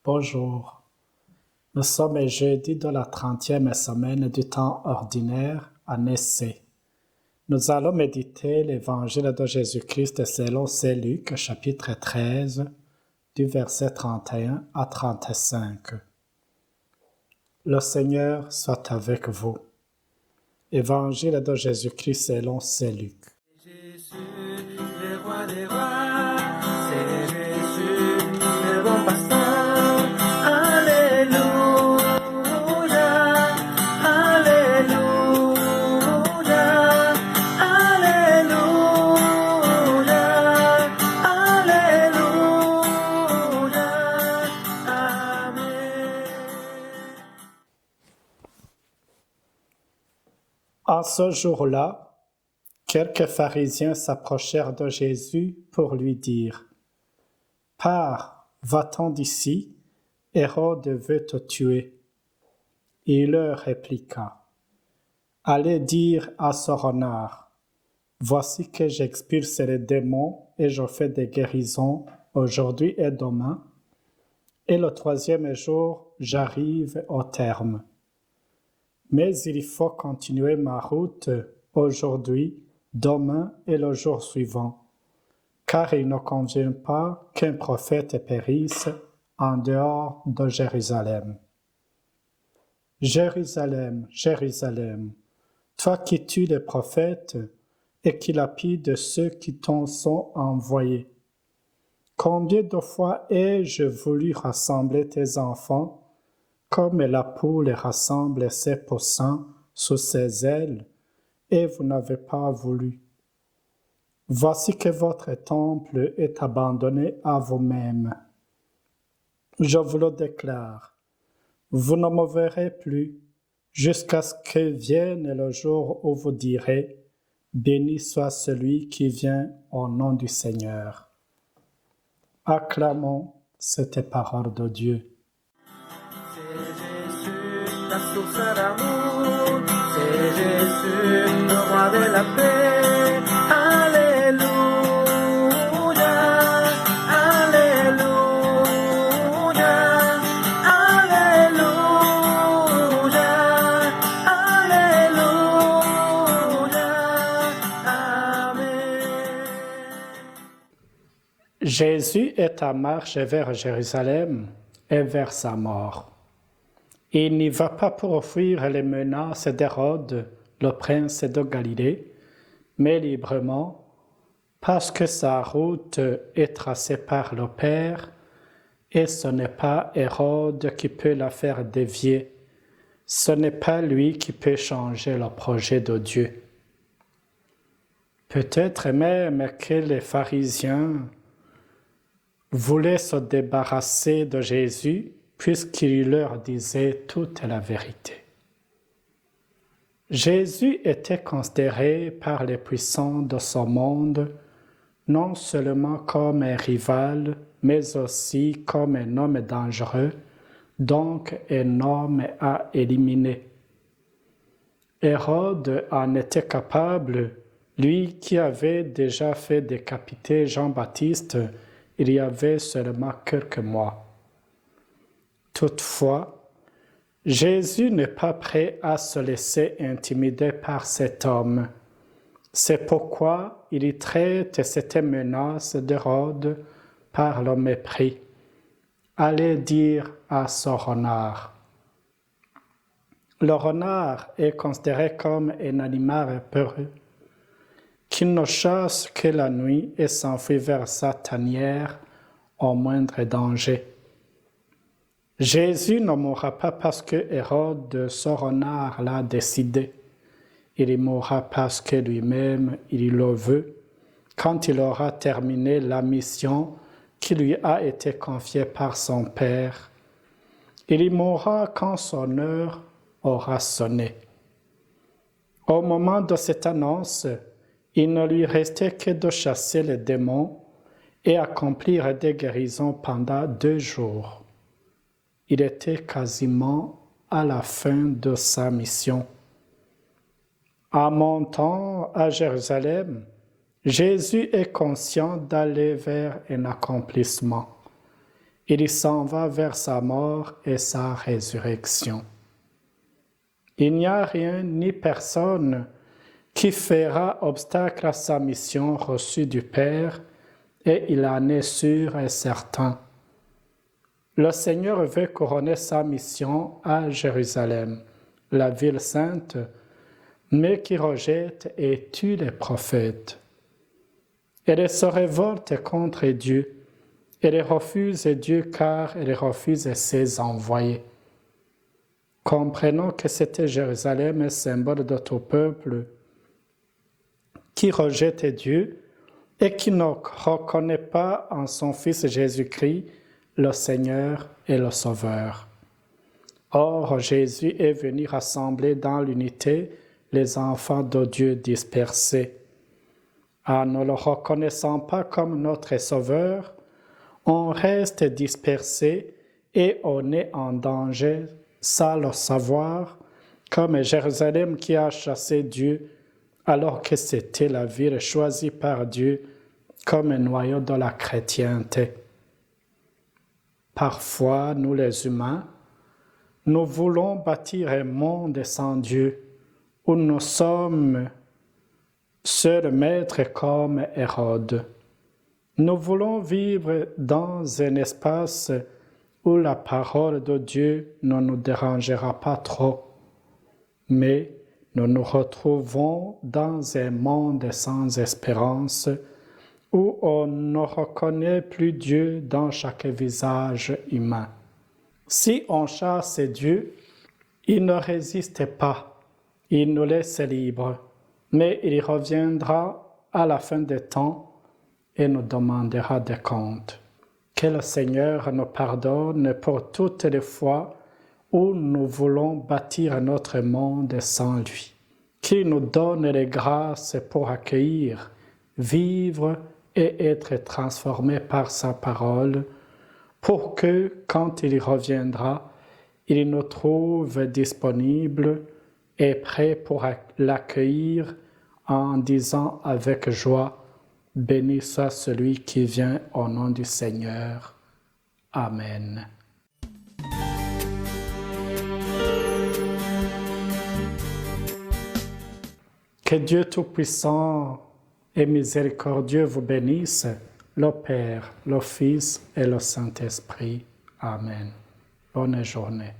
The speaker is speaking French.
Bonjour, nous sommes jeudi de la 30e semaine du temps ordinaire, année C. Nous allons méditer l'évangile de Jésus-Christ selon Saint Luc, chapitre 13, du verset 31 à 35. Le Seigneur soit avec vous. Évangile de Jésus-Christ selon Saint Luc. Jésus, le roi des rois, c'est Jésus, le bon pasteur. Alléluia, Alléluia, Alléluia, Alléluia, Amen. En ce jour-là, quelques pharisiens s'approchèrent de Jésus pour lui dire : « Pars, va-t'en d'ici, Hérode veut te tuer. » Il leur répliqua : « Allez dire à ce renard : voici que j'expulse les démons et je fais des guérisons aujourd'hui et demain, et le troisième jour j'arrive au terme. Mais il faut continuer ma route aujourd'hui, demain et le jour suivant, car il ne convient pas qu'un prophète périsse en dehors de Jérusalem. Jérusalem, Jérusalem, toi qui tues les prophètes et qui lapides ceux qui t'en sont envoyés. Combien de fois ai-je voulu rassembler tes enfants, comme la poule rassemble ses poussins sous ses ailes, et vous n'avez pas voulu. Voici que votre temple est abandonné à vous-même. Je vous le déclare, vous ne me verrez plus jusqu'à ce que vienne le jour où vous direz : béni soit celui qui vient au nom du Seigneur. Acclamons cette parole de Dieu. C'est Jésus, la source d'amour, c'est Jésus, le roi de la paix. Alléluia, Alléluia, Alléluia, Alléluia, Amen. Jésus est en marche vers Jérusalem et vers sa mort. Il n'y va pas pour fuir les menaces d'Hérode, le prince de Galilée, mais librement, parce que sa route est tracée par le Père, et ce n'est pas Hérode qui peut la faire dévier, ce n'est pas lui qui peut changer le projet de Dieu. Peut-être même que les pharisiens voulaient se débarrasser de Jésus puisqu'il leur disait toute la vérité. Jésus était considéré par les puissants de ce monde non seulement comme un rival, mais aussi comme un homme dangereux, donc un homme à éliminer. Hérode en était capable, lui qui avait déjà fait décapiter Jean-Baptiste il y avait seulement quelques mois. Toutefois, Jésus n'est pas prêt à se laisser intimider par cet homme. C'est pourquoi il traite cette menace d'Hérode par le mépris. Allez dire à ce renard. Le renard est considéré comme un animal peureux qui ne chasse que la nuit et s'enfuit vers sa tanière au moindre danger. Jésus ne mourra pas parce que Hérode, ce renard, l'a décidé. Il mourra parce que lui-même, il le veut, quand il aura terminé la mission qui lui a été confiée par son Père. Il mourra quand son heure aura sonné. Au moment de cette annonce, il ne lui restait que de chasser les démons et accomplir des guérisons pendant 2 jours. Il était quasiment à la fin de sa mission. En montant à Jérusalem, Jésus est conscient d'aller vers un accomplissement. il s'en va vers sa mort et sa résurrection. Il n'y a rien ni personne qui fera obstacle à sa mission reçue du Père, et il en est sûr et certain. Le Seigneur veut couronner sa mission à Jérusalem, la ville sainte, mais qui rejette et tue les prophètes. Elle se révolte contre Dieu. Elle refuse Dieu car elle refuse ses envoyés. Comprenons que c'était Jérusalem, symbole de tout peuple qui rejette Dieu et qui ne reconnaît pas en son Fils Jésus-Christ le Seigneur et le Sauveur. Or, Jésus est venu rassembler dans l'unité les enfants de Dieu dispersés. En ne le reconnaissant pas comme notre Sauveur, on reste dispersé et on est en danger sans le savoir, comme Jérusalem qui a chassé Dieu alors que c'était la ville choisie par Dieu comme un noyau de la chrétienté. Parfois, nous les humains, nous voulons bâtir un monde sans Dieu, où nous sommes seuls maîtres comme Hérode. Nous voulons vivre dans un espace où la parole de Dieu ne nous dérangera pas trop, mais nous nous retrouvons dans un monde sans espérance où on ne reconnaît plus Dieu dans chaque visage humain. Si on chasse Dieu, il ne résiste pas, il nous laisse libres, mais il reviendra à la fin des temps et nous demandera des comptes. Que le Seigneur nous pardonne pour toutes les fois où nous voulons bâtir notre monde sans lui. Qu'il nous donne les grâces pour accueillir, vivre et être transformés par sa parole, pour que, quand il reviendra, il nous trouve disponibles et prêts pour l'accueillir en disant avec joie, « Béni soit celui qui vient au nom du Seigneur. Amen. » Que Dieu Tout-Puissant et miséricordieux vous bénisse, le Père, le Fils et le Saint-Esprit. Amen. Bonne journée.